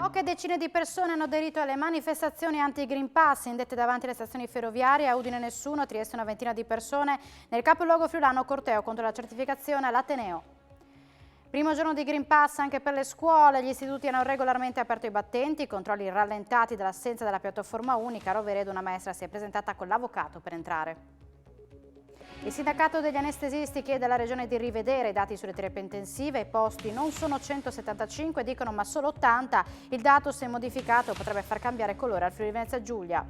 Poche decine di persone hanno aderito alle manifestazioni anti-Green Pass indette davanti alle stazioni ferroviarie. A Udine nessuno, a Trieste una ventina di persone. Nel capoluogo friulano corteo contro la certificazione all'Ateneo. Primo giorno di Green Pass anche per le scuole. Gli istituti hanno regolarmente aperto i battenti, controlli rallentati dall'assenza della piattaforma unica. A Roveredo una maestra si è presentata con l'avvocato per entrare. Il sindacato degli anestesisti chiede alla Regione di rivedere i dati sulle terapie intensive. I posti non sono 175, dicono, ma solo 80. Il dato, se modificato, potrebbe far cambiare colore al Friuli Venezia Giulia.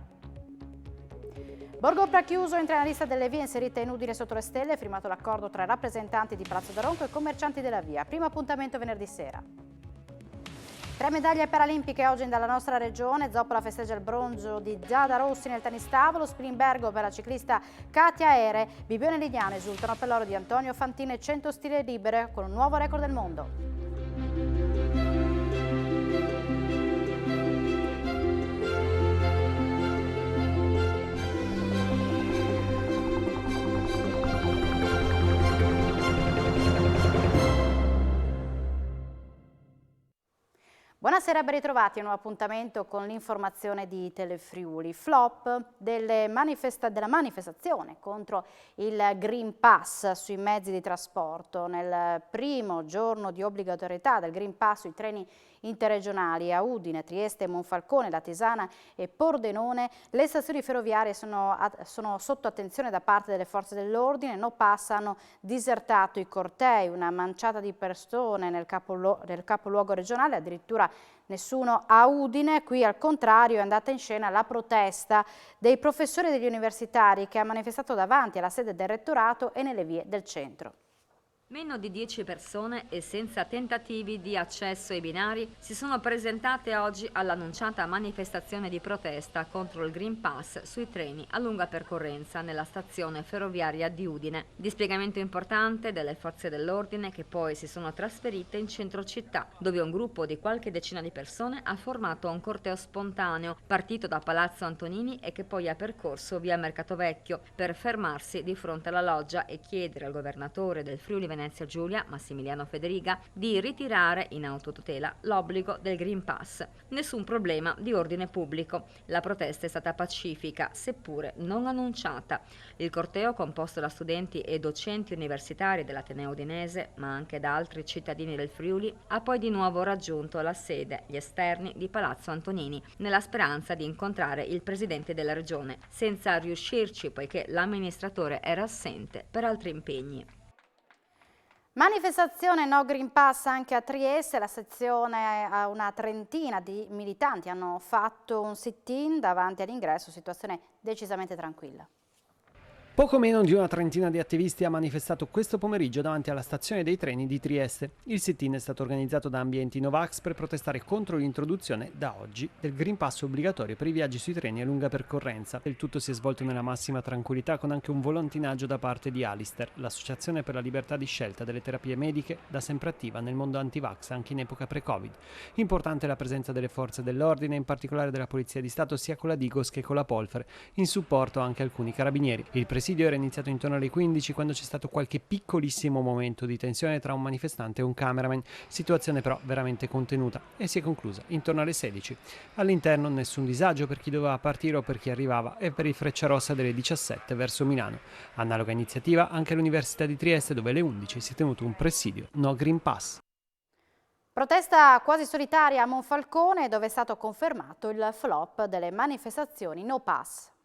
Borgo Prachiuso entra nella lista delle vie inserite in Udine sotto le stelle. Firmato l'accordo tra rappresentanti di Palazzo d'Aronco e commercianti della via. Primo appuntamento venerdì sera. 3 medaglie paralimpiche oggi dalla nostra regione. Zoppola festeggia il bronzo di Giada Rossi nel tennis tavolo. Spilimbergo per la ciclista Katia Ere. Bibione e Lignano esultano per l'oro di Antonio Fantini e 100 stile libere con un nuovo record del mondo. Buonasera, ben ritrovati a un nuovo appuntamento con l'informazione di Telefriuli. Flop della manifestazione contro il Green Pass sui mezzi di trasporto. Nel primo giorno di obbligatorietà del Green Pass sui treni interregionali a Udine, Trieste, Monfalcone, Latisana e Pordenone, le stazioni ferroviarie sono sotto attenzione da parte delle forze dell'ordine. No pass hanno disertato i cortei, una manciata di persone nel capoluogo regionale, addirittura nessuno a Udine. Qui al contrario è andata in scena la protesta dei professori degli universitari che ha manifestato davanti alla sede del rettorato e nelle vie del centro. Meno di 10 persone e senza tentativi di accesso ai binari si sono presentate oggi all'annunciata manifestazione di protesta contro il Green Pass sui treni a lunga percorrenza nella stazione ferroviaria di Udine. Dispiegamento importante delle forze dell'ordine che poi si sono trasferite in centro città, dove un gruppo di qualche decina di persone ha formato un corteo spontaneo partito da Palazzo Antonini e che poi ha percorso via Mercato Vecchio per fermarsi di fronte alla loggia e chiedere al governatore del Friuli Venezia Giulia, Massimiliano Federiga, di ritirare in autotutela l'obbligo del Green Pass. Nessun problema di ordine pubblico. La protesta è stata pacifica, seppure non annunciata. Il corteo, composto da studenti e docenti universitari dell'Ateneo Udinese, ma anche da altri cittadini del Friuli, ha poi di nuovo raggiunto la sede, gli esterni di Palazzo Antonini, nella speranza di incontrare il presidente della regione, senza riuscirci poiché l'amministratore era assente per altri impegni. Manifestazione no Green Pass anche a Trieste. La sezione, a una trentina di militanti hanno fatto un sit-in davanti all'ingresso, situazione decisamente tranquilla. Poco meno di una trentina di attivisti ha manifestato questo pomeriggio davanti alla stazione dei treni di Trieste. Il sit-in è stato organizzato da ambienti Novax per protestare contro l'introduzione, da oggi, del Green Pass obbligatorio per i viaggi sui treni a lunga percorrenza. Il tutto si è svolto nella massima tranquillità con anche un volantinaggio da parte di Alister, l'associazione per la libertà di scelta delle terapie mediche, da sempre attiva nel mondo anti-vax anche in epoca pre-Covid. Importante la presenza delle forze dell'ordine, in particolare della Polizia di Stato, sia con la Digos che con la Polfer, in supporto anche alcuni carabinieri. Il presidio era iniziato intorno alle 15 quando c'è stato qualche piccolissimo momento di tensione tra un manifestante e un cameraman, situazione però veramente contenuta, e si è conclusa intorno alle 16. All'interno nessun disagio per chi doveva partire o per chi arrivava e per il Frecciarossa delle 17 verso Milano. Analoga iniziativa anche all'Università di Trieste, dove alle 11 si è tenuto un presidio no Green Pass. Protesta quasi solitaria a Monfalcone, dove è stato confermato il flop delle manifestazioni no pass.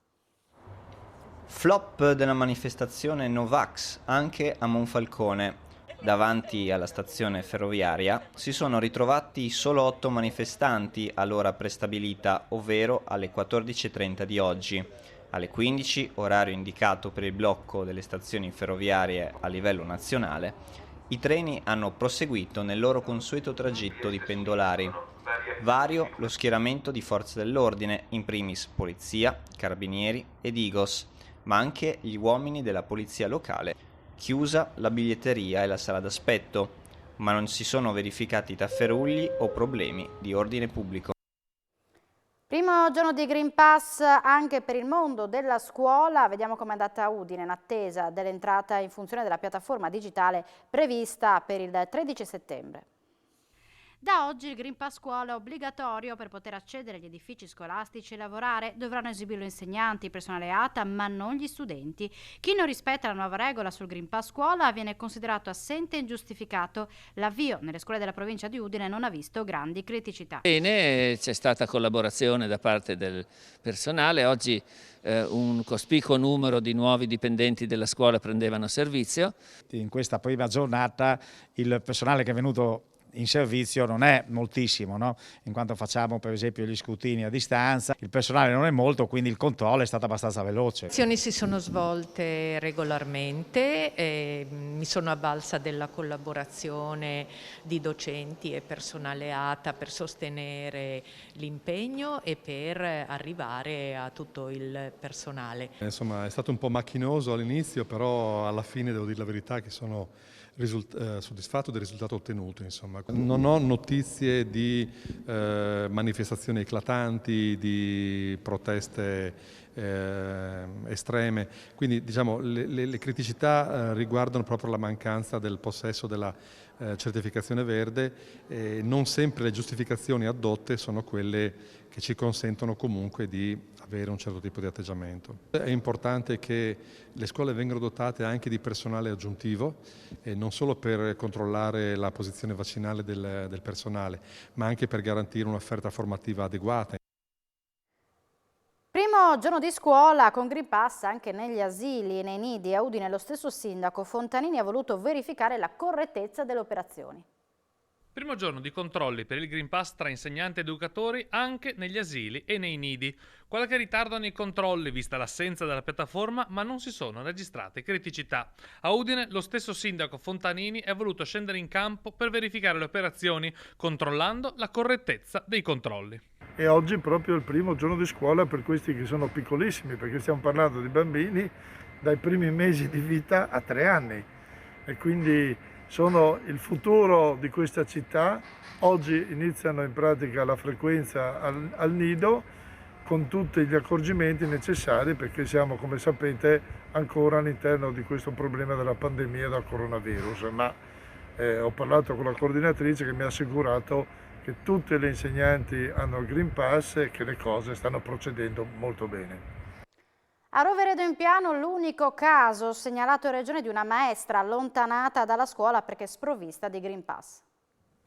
Flop della manifestazione Novax anche a Monfalcone. Davanti alla stazione ferroviaria si sono ritrovati solo 8 manifestanti all'ora prestabilita, ovvero alle 14:30 di oggi. Alle 15, orario indicato per il blocco delle stazioni ferroviarie a livello nazionale, i treni hanno proseguito nel loro consueto tragitto di pendolari. Vario lo schieramento di forze dell'ordine, in primis polizia, carabinieri e Digos, ma anche gli uomini della polizia locale. Chiusa la biglietteria e la sala d'aspetto, ma non si sono verificati tafferugli o problemi di ordine pubblico. Primo giorno di Green Pass anche per il mondo della scuola. Vediamo com'è andata a Udine in attesa dell'entrata in funzione della piattaforma digitale prevista per il 13 settembre. Da oggi il Green Pass scuola è obbligatorio per poter accedere agli edifici scolastici e lavorare. Dovranno esibirlo insegnanti, personale ATA, ma non gli studenti. Chi non rispetta la nuova regola sul Green Pass scuola viene considerato assente e ingiustificato. L'avvio nelle scuole della provincia di Udine non ha visto grandi criticità. Bene, c'è stata collaborazione da parte del personale. Oggi un cospicuo numero di nuovi dipendenti della scuola prendevano servizio. In questa prima giornata il personale che è venuto in servizio non è moltissimo, no? In quanto facciamo per esempio gli scrutini a distanza, il personale non è molto, quindi il controllo è stato abbastanza veloce. Le azioni si sono svolte regolarmente, mi sono avvalsa della collaborazione di docenti e personale ATA per sostenere l'impegno e per arrivare a tutto il personale. Insomma, è stato un po' macchinoso all'inizio, però alla fine devo dire la verità che sono soddisfatto del risultato ottenuto. Insomma. Non ho notizie di manifestazioni eclatanti, di proteste estreme, quindi diciamo le criticità riguardano proprio la mancanza del possesso della certificazione verde. Non sempre le giustificazioni addotte sono quelle che ci consentono comunque di avere un certo tipo di atteggiamento. È importante che le scuole vengano dotate anche di personale aggiuntivo, non solo per controllare la posizione vaccinale del personale, ma anche per garantire un'offerta formativa adeguata. Primo giorno di scuola con Green Pass anche negli asili e nei nidi. A Udine lo stesso sindaco Fontanini ha voluto verificare la correttezza delle operazioni. Primo giorno di controlli per il Green Pass tra insegnanti ed educatori anche negli asili e nei nidi. Qualche ritardo nei controlli vista l'assenza della piattaforma, ma non si sono registrate criticità. A Udine lo stesso sindaco Fontanini è voluto scendere in campo per verificare le operazioni, controllando la correttezza dei controlli. E oggi proprio il primo giorno di scuola per questi che sono piccolissimi, perché stiamo parlando di bambini dai primi mesi di vita a 3 anni e quindi sono il futuro di questa città. Oggi iniziano in pratica la frequenza al nido con tutti gli accorgimenti necessari, perché siamo, come sapete, ancora all'interno di questo problema della pandemia da coronavirus, ma ho parlato con la coordinatrice che mi ha assicurato che tutte le insegnanti hanno il Green Pass e che le cose stanno procedendo molto bene. A Roveredo in Piano l'unico caso segnalato in regione di una maestra allontanata dalla scuola perché sprovvista di Green Pass.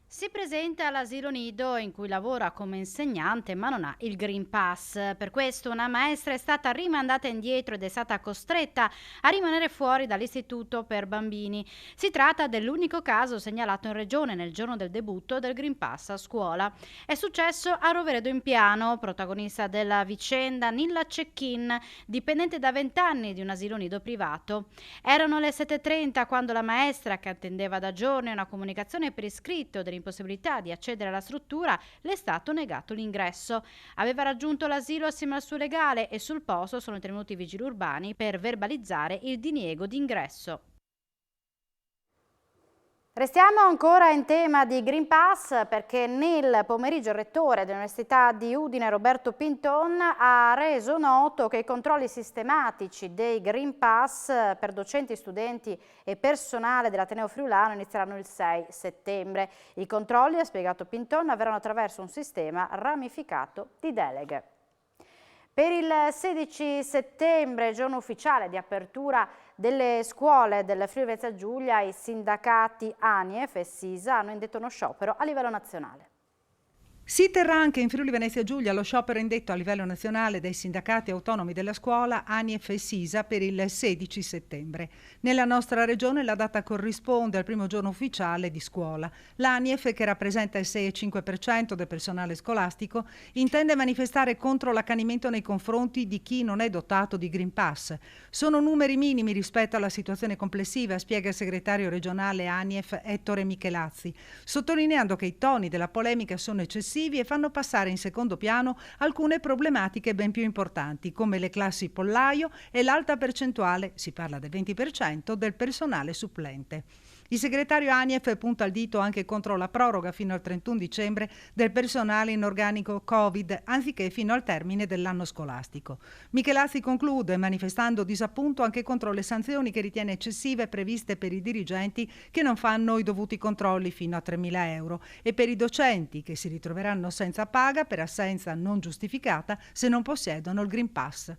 Si presenta all'asilo nido in cui lavora come insegnante ma non ha il Green Pass. Per questo una maestra è stata rimandata indietro ed è stata costretta a rimanere fuori dall'istituto per bambini. Si tratta dell'unico caso segnalato in regione nel giorno del debutto del Green Pass a scuola. È successo a Roveredo in Piano, protagonista della vicenda Nilla Cecchin, dipendente da 20 anni di un asilo nido privato. Erano le 7:30 quando la maestra, che attendeva da giorni una comunicazione per iscritto dell'impossibilità di accedere alla struttura, le è stato negato l'ingresso. Aveva raggiunto l'asilo assieme al suo legale e sul posto sono intervenuti i vigili urbani per verbalizzare il diniego d'ingresso. Restiamo ancora in tema di Green Pass perché nel pomeriggio il rettore dell'Università di Udine, Roberto Pinton, ha reso noto che i controlli sistematici dei Green Pass per docenti, studenti e personale dell'Ateneo Friulano inizieranno il 6 settembre. I controlli, ha spiegato Pinton, avverranno attraverso un sistema ramificato di deleghe. Per il 16 settembre, giorno ufficiale di apertura delle scuole del Friuli Venezia Giulia, i sindacati ANIEF e SISA hanno indetto uno sciopero a livello nazionale. Si terrà anche in Friuli Venezia Giulia lo sciopero indetto a livello nazionale dai sindacati autonomi della scuola ANIEF e SISA per il 16 settembre. Nella nostra regione la data corrisponde al primo giorno ufficiale di scuola. L'ANIEF, che rappresenta il 6,5% del personale scolastico, intende manifestare contro l'accanimento nei confronti di chi non è dotato di Green Pass. Sono numeri minimi rispetto alla situazione complessiva, spiega il segretario regionale ANIEF Ettore Michelazzi, sottolineando che i toni della polemica sono eccessivi e fanno passare in secondo piano alcune problematiche ben più importanti, come le classi pollaio e l'alta percentuale, si parla del 20%, del personale supplente. Il segretario ANIEF punta il dito anche contro la proroga fino al 31 dicembre del personale in organico Covid, anziché fino al termine dell'anno scolastico. Michelazzi conclude manifestando disappunto anche contro le sanzioni che ritiene eccessive previste per i dirigenti che non fanno i dovuti controlli fino a 3.000 euro e per i docenti che si ritroveranno senza paga per assenza non giustificata se non possiedono il Green Pass.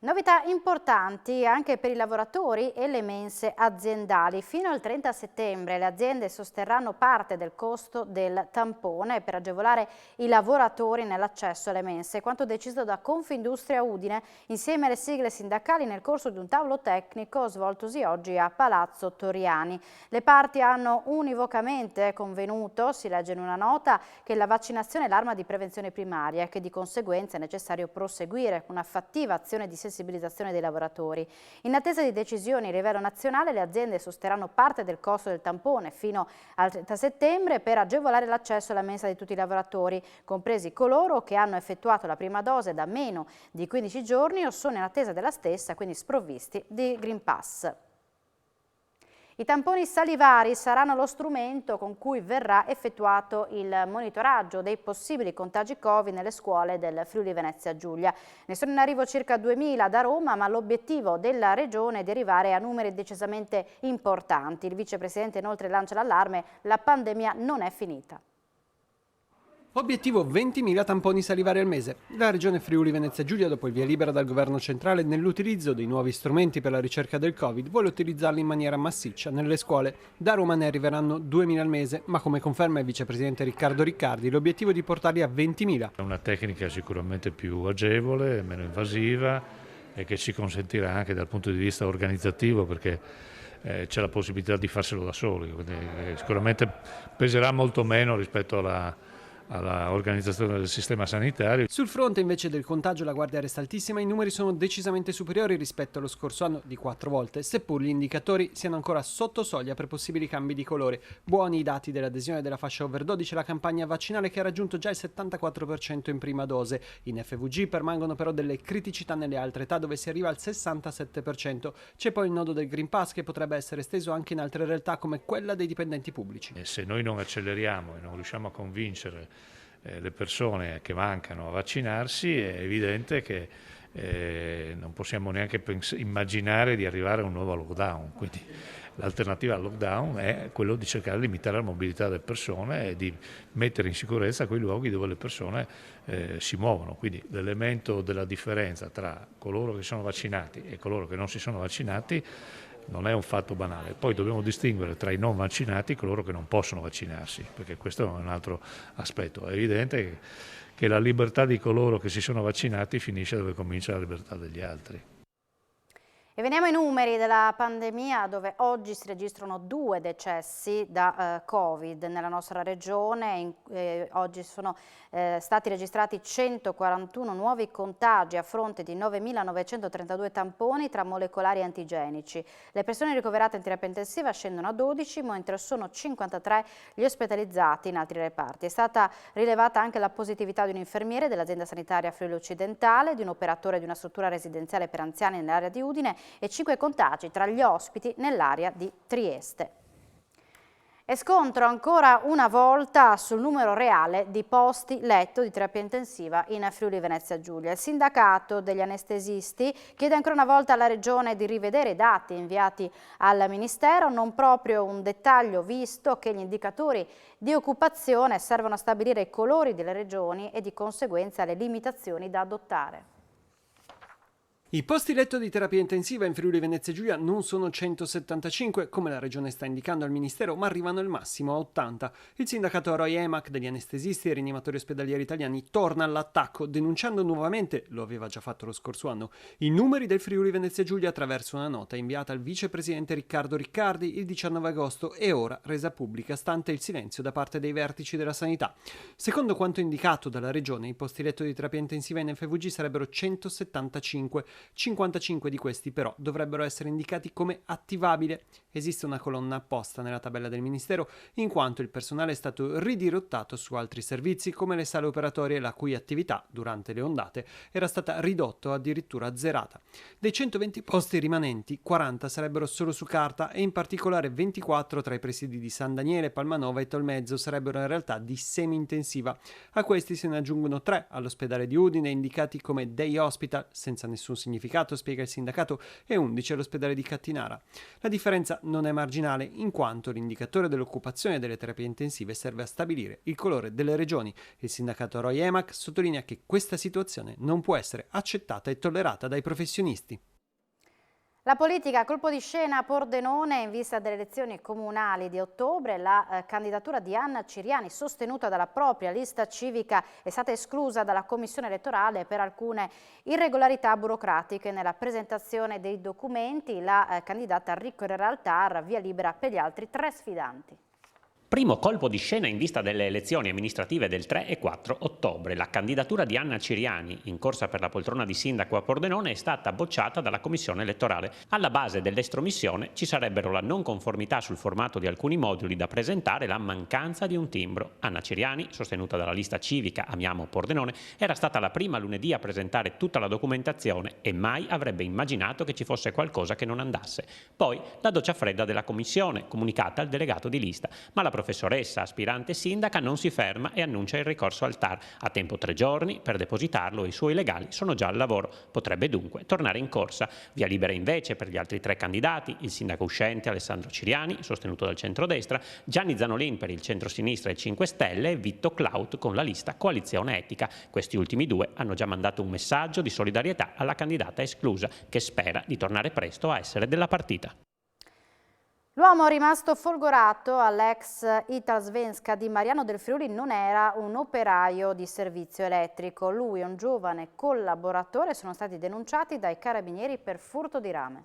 Novità importanti anche per i lavoratori e le mense aziendali. Fino al 30 settembre le aziende sosterranno parte del costo del tampone per agevolare i lavoratori nell'accesso alle mense, quanto deciso da Confindustria Udine insieme alle sigle sindacali nel corso di un tavolo tecnico svoltosi oggi a Palazzo Torriani. Le parti hanno univocamente convenuto, si legge in una nota, che la vaccinazione è l'arma di prevenzione primaria e che di conseguenza è necessario proseguire una fattiva azione di sensibilizzazione dei lavoratori. In attesa di decisioni a livello nazionale, le aziende sosterranno parte del costo del tampone fino al 30 settembre per agevolare l'accesso alla mensa di tutti i lavoratori, compresi coloro che hanno effettuato la prima dose da meno di 15 giorni o sono in attesa della stessa, quindi sprovvisti di Green Pass. I tamponi salivari saranno lo strumento con cui verrà effettuato il monitoraggio dei possibili contagi Covid nelle scuole del Friuli Venezia Giulia. Ne sono in arrivo circa 2.000 da Roma, ma l'obiettivo della Regione è di arrivare a numeri decisamente importanti. Il vicepresidente inoltre lancia l'allarme: la pandemia non è finita. Obiettivo 20.000 tamponi salivari al mese. La Regione Friuli Venezia Giulia, dopo il via libera dal governo centrale nell'utilizzo dei nuovi strumenti per la ricerca del Covid, vuole utilizzarli in maniera massiccia nelle scuole. Da Roma ne arriveranno 2.000 al mese, ma come conferma il vicepresidente Riccardo Riccardi, l'obiettivo è di portarli a 20.000. È una tecnica sicuramente più agevole, meno invasiva e che ci consentirà anche dal punto di vista organizzativo, perché c'è la possibilità di farselo da soli. Quindi, sicuramente peserà molto meno rispetto alla organizzazione del sistema sanitario. Sul fronte invece del contagio la guardia resta altissima, i numeri sono decisamente superiori rispetto allo scorso anno di 4 volte, seppur gli indicatori siano ancora sotto soglia per possibili cambi di colore. Buoni i dati dell'adesione della fascia over 12 alla campagna vaccinale, che ha raggiunto già il 74% in prima dose. In FVG permangono però delle criticità nelle altre età, dove si arriva al 67%. C'è poi il nodo del Green Pass, che potrebbe essere esteso anche in altre realtà come quella dei dipendenti pubblici. E se noi non acceleriamo e non riusciamo a convincere le persone che mancano a vaccinarsi, è evidente che non possiamo neanche immaginare di arrivare a un nuovo lockdown. Quindi l'alternativa al lockdown è quello di cercare di limitare la mobilità delle persone e di mettere in sicurezza quei luoghi dove le persone si muovono. Quindi l'elemento della differenza tra coloro che sono vaccinati e coloro che non si sono vaccinati non è un fatto banale. Poi dobbiamo distinguere tra i non vaccinati e coloro che non possono vaccinarsi, perché questo è un altro aspetto. È evidente che la libertà di coloro che si sono vaccinati finisce dove comincia la libertà degli altri. E veniamo ai numeri della pandemia, dove oggi si registrano 2 decessi da Covid nella nostra regione. Oggi sono stati registrati 141 nuovi contagi a fronte di 9.932 tamponi tra molecolari e antigenici. Le persone ricoverate in terapia intensiva scendono a 12, mentre sono 53 gli ospedalizzati in altri reparti. È stata rilevata anche la positività di un infermiere dell'azienda sanitaria Friuli Occidentale, di un operatore di una struttura residenziale per anziani nell'area di Udine e 5 contagi tra gli ospiti nell'area di Trieste. E scontro ancora una volta sul numero reale di posti letto di terapia intensiva in Friuli Venezia Giulia. Il sindacato degli anestesisti chiede ancora una volta alla Regione di rivedere i dati inviati al Ministero, non proprio un dettaglio visto che gli indicatori di occupazione servono a stabilire i colori delle regioni e di conseguenza le limitazioni da adottare. I posti letto di terapia intensiva in Friuli Venezia Giulia non sono 175, come la regione sta indicando al Ministero, ma arrivano al massimo a 80. Il sindacato Roy Emac degli anestesisti e rianimatori ospedalieri italiani torna all'attacco, denunciando nuovamente, lo aveva già fatto lo scorso anno, i numeri del Friuli Venezia Giulia attraverso una nota inviata al vicepresidente Riccardo Riccardi il 19 agosto e ora resa pubblica stante il silenzio da parte dei vertici della sanità. Secondo quanto indicato dalla regione, i posti letto di terapia intensiva in FVG sarebbero 175, 55 di questi però dovrebbero essere indicati come attivabile. Esiste una colonna apposta nella tabella del Ministero in quanto il personale è stato ridirottato su altri servizi come le sale operatorie, la cui attività durante le ondate era stata ridotta o addirittura azzerata. Dei 120 posti rimanenti, 40 sarebbero solo su carta e in particolare 24 tra i presidi di San Daniele, Palmanova e Tolmezzo sarebbero in realtà di semi-intensiva. A questi se ne aggiungono 3 all'ospedale di Udine indicati come day hospital, senza nessun significato, spiega il sindacato, e 11 all'ospedale di Cattinara. La differenza non è marginale in quanto l'indicatore dell'occupazione delle terapie intensive serve a stabilire il colore delle regioni. Il sindacato Roy Emac sottolinea che questa situazione non può essere accettata e tollerata dai professionisti. La politica, colpo di scena a Pordenone in vista delle elezioni comunali di ottobre. La candidatura di Anna Ciriani, sostenuta dalla propria lista civica, è stata esclusa dalla commissione elettorale per alcune irregolarità burocratiche nella presentazione dei documenti. La candidata ricorrerà al TAR, via libera per gli altri 3 sfidanti. Primo colpo di scena in vista delle elezioni amministrative del 3 e 4 ottobre. La candidatura di Anna Ciriani, in corsa per la poltrona di sindaco a Pordenone, è stata bocciata dalla commissione elettorale. Alla base dell'estromissione ci sarebbero la non conformità sul formato di alcuni moduli da presentare e la mancanza di un timbro. Anna Ciriani, sostenuta dalla lista civica Amiamo Pordenone, era stata la prima lunedì a presentare tutta la documentazione e mai avrebbe immaginato che ci fosse qualcosa che non andasse. Poi la doccia fredda della commissione, comunicata al delegato di lista, ma la professoressa aspirante sindaca non si ferma e annuncia il ricorso al TAR. Ha tempo 3 giorni per depositarlo e i suoi legali sono già al lavoro. Potrebbe dunque tornare in corsa. Via libera invece per gli altri 3 candidati, il sindaco uscente Alessandro Ciriani, sostenuto dal centrodestra, Gianni Zanolin per il centrosinistra e 5 Stelle e Vitto Claut con la lista Coalizione Etica. Questi ultimi 2 hanno già mandato un messaggio di solidarietà alla candidata esclusa, che spera di tornare presto a essere della partita. L'uomo rimasto folgorato all'ex Italsvenska di Mariano del Friuli non era un operaio di servizio elettrico. Lui e un giovane collaboratore sono stati denunciati dai carabinieri per furto di rame.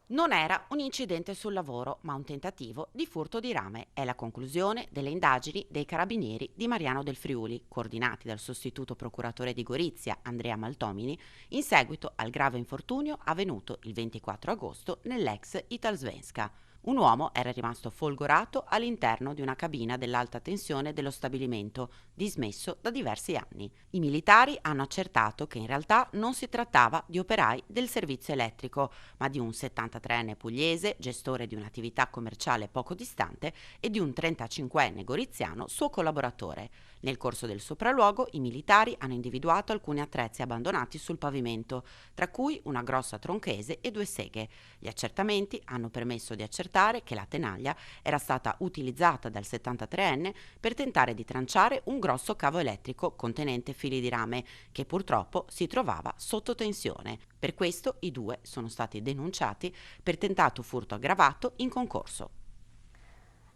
Non era un incidente sul lavoro, ma un tentativo di furto di rame. È la conclusione delle indagini dei carabinieri di Mariano del Friuli, coordinati dal sostituto procuratore di Gorizia, Andrea Maltomini, in seguito al grave infortunio avvenuto il 24 agosto nell'ex Italsvenska. Un uomo era rimasto folgorato all'interno di una cabina dell'alta tensione dello stabilimento, dismesso da diversi anni. I militari hanno accertato che in realtà non si trattava di operai del servizio elettrico, ma di un 73enne pugliese, gestore di un'attività commerciale poco distante, e di un 35enne goriziano, suo collaboratore. Nel corso del sopralluogo i militari hanno individuato alcuni attrezzi abbandonati sul pavimento, tra cui una grossa tronchese e 2 seghe. Gli accertamenti hanno permesso di accertare che la tenaglia era stata utilizzata dal 73enne per tentare di tranciare un grosso cavo elettrico contenente fili di rame che purtroppo si trovava sotto tensione. Per questo i 2 sono stati denunciati per tentato furto aggravato in concorso.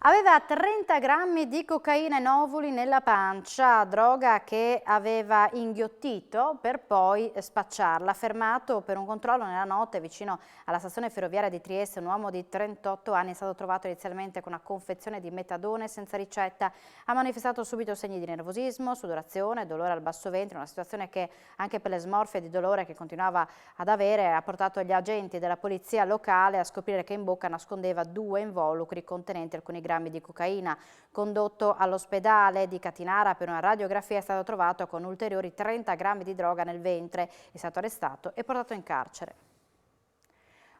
Aveva 30 grammi di cocaina in ovuli nella pancia, droga che aveva inghiottito per poi spacciarla. Fermato per un controllo nella notte vicino alla stazione ferroviaria di Trieste, un uomo di 38 anni è stato trovato inizialmente con una confezione di metadone senza ricetta. Ha manifestato subito segni di nervosismo, sudorazione, dolore al basso ventre, una situazione che anche per le smorfie di dolore che continuava ad avere ha portato gli agenti della polizia locale a scoprire che in bocca nascondeva 2 involucri contenenti alcuni grammi di cocaina. Condotto all'ospedale di Cattinara per una radiografia, è stato trovato con ulteriori 30 grammi di droga nel ventre. È stato arrestato e portato in carcere.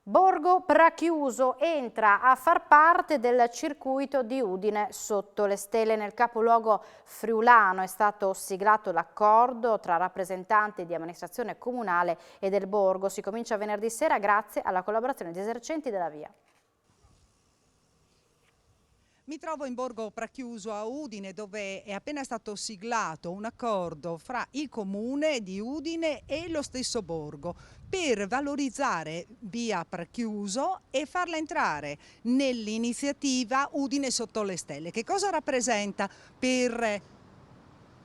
Borgo Prachiuso entra a far parte del circuito di Udine sotto le stelle. Nel capoluogo friulano è stato siglato l'accordo tra rappresentanti di amministrazione comunale e del borgo. Si comincia venerdì sera grazie alla collaborazione di esercenti della via. Mi trovo in Borgo Prachiuso a Udine, dove è appena stato siglato un accordo fra il comune di Udine e lo stesso borgo per valorizzare via Prachiuso e farla entrare nell'iniziativa Udine sotto le stelle. Che cosa rappresenta per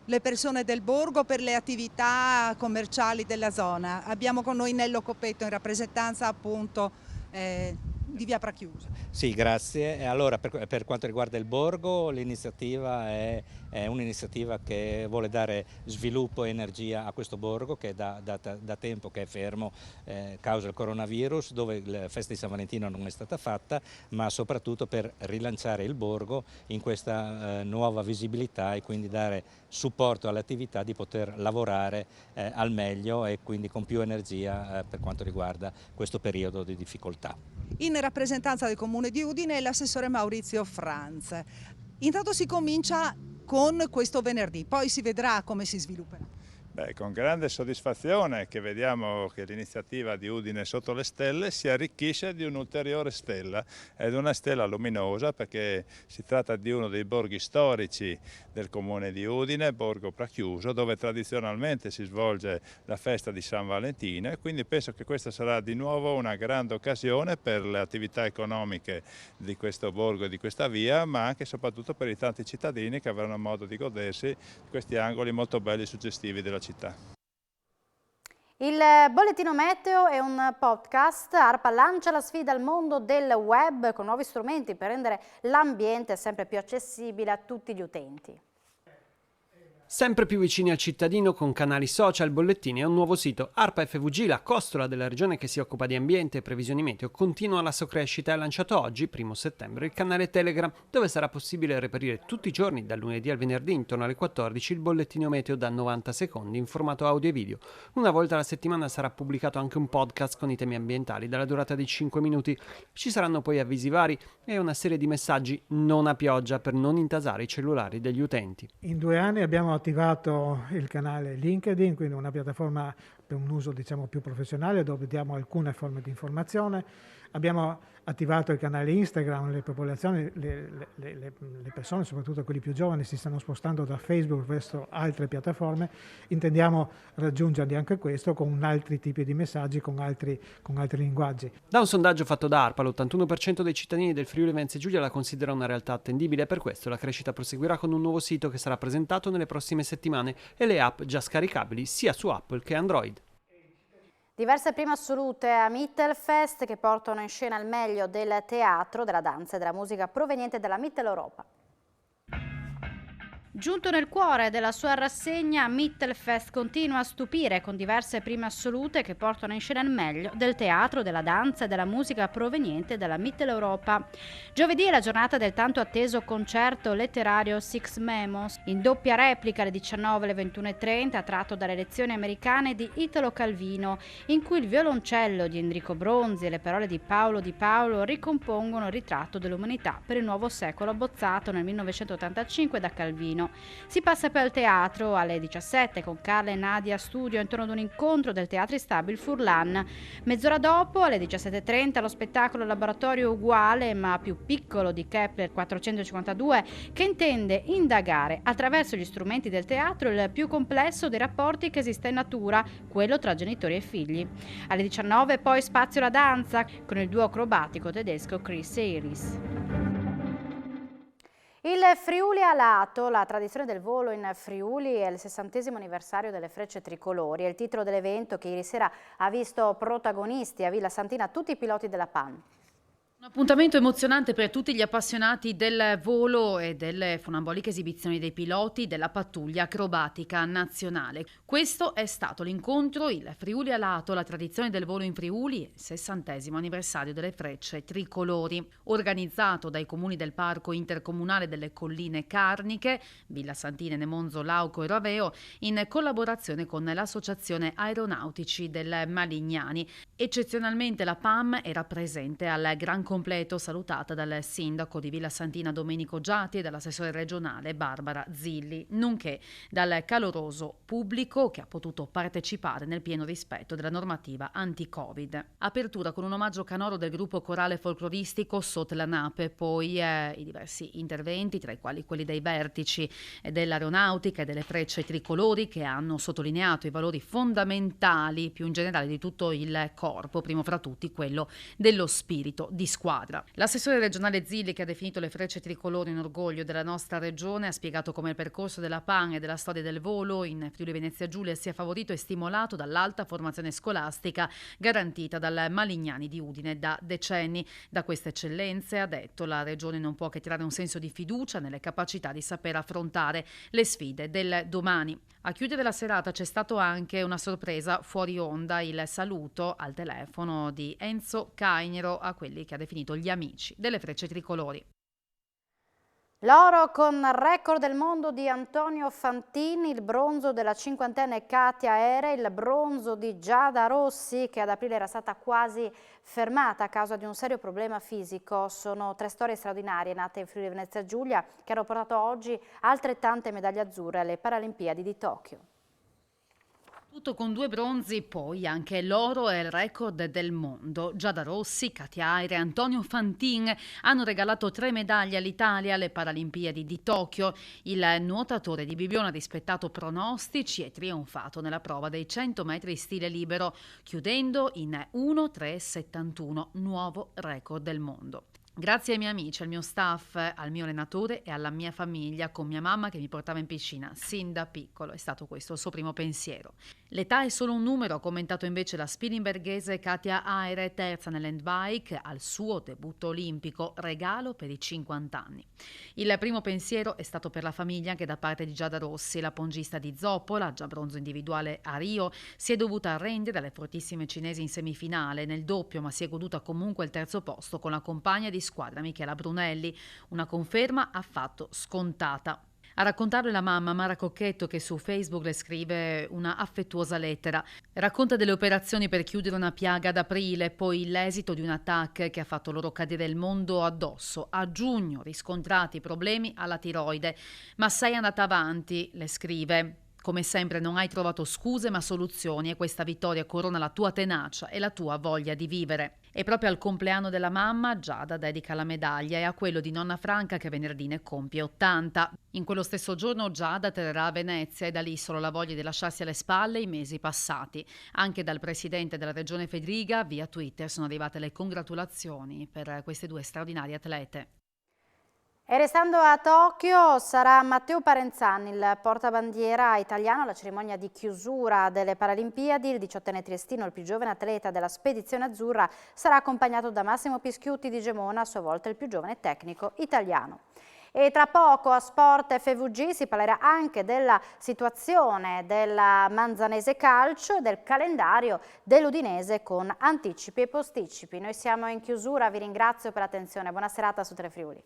le persone del borgo, per le attività commerciali della zona? Abbiamo con noi Nello Coppetto in rappresentanza appunto di via Prachiuso. Sì, grazie. Allora, per quanto riguarda il borgo, l'iniziativa è è un'iniziativa che vuole dare sviluppo e energia a questo borgo che da tempo che è fermo causa il coronavirus, dove la festa di San Valentino non è stata fatta, ma soprattutto per rilanciare il borgo in questa nuova visibilità e quindi dare supporto alle attività di poter lavorare al meglio e quindi con più energia per quanto riguarda questo periodo di difficoltà. In rappresentanza del Comune di Udine l'assessore Maurizio Franz. Intanto si comincia con questo venerdì, poi si vedrà come si svilupperà. Con grande soddisfazione che vediamo che l'iniziativa di Udine sotto le stelle si arricchisce di un'ulteriore stella, ed una stella luminosa perché si tratta di uno dei borghi storici del comune di Udine, Borgo Prachiuso, dove tradizionalmente si svolge la festa di San Valentino, e quindi penso che questa sarà di nuovo una grande occasione per le attività economiche di questo borgo e di questa via, ma anche e soprattutto per i tanti cittadini che avranno modo di godersi questi angoli molto belli e suggestivi della città. Il bollettino meteo è un podcast. ARPA lancia la sfida al mondo del web con nuovi strumenti per rendere l'ambiente sempre più accessibile a tutti gli utenti. Sempre più vicini al cittadino con canali social, bollettini e un nuovo sito. ARPA FVG, la costola della regione che si occupa di ambiente e previsioni meteo, continua la sua crescita e ha lanciato oggi, 1 settembre, il canale Telegram, dove sarà possibile reperire tutti i giorni, dal lunedì al venerdì, intorno alle 14, il bollettino meteo da 90 secondi in formato audio e video. Una volta alla settimana sarà pubblicato anche un podcast con i temi ambientali, dalla durata di 5 minuti. Ci saranno poi avvisi vari e una serie di messaggi non a pioggia per non intasare i cellulari degli utenti. In 2 anni abbiamo attivato il canale LinkedIn, quindi una piattaforma per un uso più professionale dove diamo alcune forme di informazione. Abbiamo attivato il canale Instagram, le popolazioni, le persone, soprattutto quelli più giovani, si stanno spostando da Facebook verso altre piattaforme. Intendiamo raggiungerli anche questo con altri tipi di messaggi, con altri linguaggi. Da un sondaggio fatto da ARPA, l'81% dei cittadini del Friuli Venezia Giulia la considera una realtà attendibile, e per questo la crescita proseguirà con un nuovo sito che sarà presentato nelle prossime settimane e le app già scaricabili sia su Apple che Android. Diverse prime assolute a Mittelfest che portano in scena il meglio del teatro, della danza e della musica proveniente dalla Mitteleuropa. Giunto nel cuore della sua rassegna, Mittelfest continua a stupire con diverse prime assolute che portano in scena il meglio del teatro, della danza e della musica proveniente dalla Mitteleuropa. Giovedì è la giornata del tanto atteso concerto letterario Six Memos, in doppia replica alle 19 alle 21:30, tratto dalle lezioni americane di Italo Calvino, in cui il violoncello di Enrico Bronzi e le parole di Paolo Di Paolo ricompongono il ritratto dell'umanità per il nuovo secolo abbozzato nel 1985 da Calvino. Si passa poi al teatro alle 17 con Carla e Nadia Studio intorno ad un incontro del teatrista il Furlan. Mezz'ora dopo, alle 17:30, lo spettacolo Laboratorio uguale ma più piccolo di Kepler 452, che intende indagare attraverso gli strumenti del teatro il più complesso dei rapporti che esiste in natura, quello tra genitori e figli. Alle 19 poi spazio alla danza con il duo acrobatico tedesco Chris e Iris. Il Friuli Alato, la tradizione del volo in Friuli, è il 60° anniversario delle Frecce Tricolori. È il titolo dell'evento che ieri sera ha visto protagonisti a Villa Santina tutti i piloti della PAN. Un appuntamento emozionante per tutti gli appassionati del volo e delle funamboliche esibizioni dei piloti della pattuglia acrobatica nazionale. Questo è stato l'incontro, il Friuli Alato, la tradizione del volo in Friuli, il 60° anniversario delle Frecce Tricolori, organizzato dai comuni del Parco Intercomunale delle Colline Carniche, Villa Santina, Nemonzo, Lauco e Raveo, in collaborazione con l'Associazione Aeronautici del Malignani. Eccezionalmente la PAM era presente al gran completo, salutata dal sindaco di Villa Santina Domenico Giatti e dall'assessore regionale Barbara Zilli, nonché dal caloroso pubblico che ha potuto partecipare nel pieno rispetto della normativa anti-Covid. Apertura con un omaggio canoro del gruppo corale folcloristico Sot la Nape, poi i diversi interventi, tra i quali quelli dei vertici dell'aeronautica e delle Frecce Tricolori, che hanno sottolineato i valori fondamentali più in generale di tutto il corpo, primo fra tutti quello dello spirito di squadra. squadra. L'assessore regionale Zilli, che ha definito le Frecce tricolori un orgoglio della nostra regione, ha spiegato come il percorso della PAN e della storia del volo in Friuli Venezia Giulia sia favorito e stimolato dall'alta formazione scolastica garantita dal Malignani di Udine da decenni. Da queste eccellenze, ha detto, la regione non può che tirare un senso di fiducia nelle capacità di saper affrontare le sfide del domani. A chiudere la serata c'è stato anche una sorpresa fuori onda, il saluto al telefono di Enzo Cainero a quelli che ha definito gli amici delle Frecce tricolori. L'oro con record del mondo di Antonio Fantini, il bronzo della cinquantenne Katia Ere, il bronzo di Giada Rossi, che ad aprile era stata quasi fermata a causa di un serio problema fisico. Sono 3 storie straordinarie nate in Friuli Venezia Giulia che hanno portato oggi altrettante medaglie azzurre alle Paralimpiadi di Tokyo. Tutto con 2 bronzi, poi anche l'oro e il record del mondo. Giada Rossi, Katia Aire e Antonio Fantin hanno regalato 3 medaglie all'Italia alle Paralimpiadi di Tokyo. Il nuotatore di Bibbione ha rispettato pronostici e trionfato nella prova dei 100 metri stile libero, chiudendo in 1:3:71, nuovo record del mondo. Grazie ai miei amici, al mio staff, al mio allenatore e alla mia famiglia, con mia mamma che mi portava in piscina sin da piccolo. È stato questo il suo primo pensiero. L'età è solo un numero, ha commentato invece la spilimberghese Katia Aire, terza nell'handbike, al suo debutto olimpico, regalo per i 50 anni. Il primo pensiero è stato per la famiglia anche da parte di Giada Rossi, la pongista di Zoppola, già bronzo individuale a Rio, si è dovuta arrendere alle fortissime cinesi in semifinale nel doppio, ma si è goduta comunque il terzo posto con la compagna di squadra Michela Brunelli, una conferma affatto scontata. A raccontarlo è la mamma Mara Cocchetto, che su Facebook le scrive una affettuosa lettera. Racconta delle operazioni per chiudere una piaga ad aprile, poi l'esito di un attacco che ha fatto loro cadere il mondo addosso. A giugno riscontrati problemi alla tiroide, ma sei andata avanti, le scrive. Come sempre non hai trovato scuse ma soluzioni e questa vittoria corona la tua tenacia e la tua voglia di vivere. E proprio al compleanno della mamma Giada dedica la medaglia e a quello di nonna Franca che venerdì ne compie 80. In quello stesso giorno Giada atterrerà a Venezia e da lì solo la voglia di lasciarsi alle spalle i mesi passati. Anche dal presidente della regione Fedriga via Twitter sono arrivate le congratulazioni per queste 2 straordinarie atlete. E restando a Tokyo sarà Matteo Parenzani il portabandiera italiano alla cerimonia di chiusura delle Paralimpiadi. Il 18enne triestino, il più giovane atleta della spedizione azzurra, sarà accompagnato da Massimo Pischiutti di Gemona, a sua volta il più giovane tecnico italiano. E tra poco a Sport FVG si parlerà anche della situazione della Manzanese Calcio e del calendario dell'Udinese con anticipi e posticipi. Noi siamo in chiusura, vi ringrazio per l'attenzione, buona serata su Telefriuli.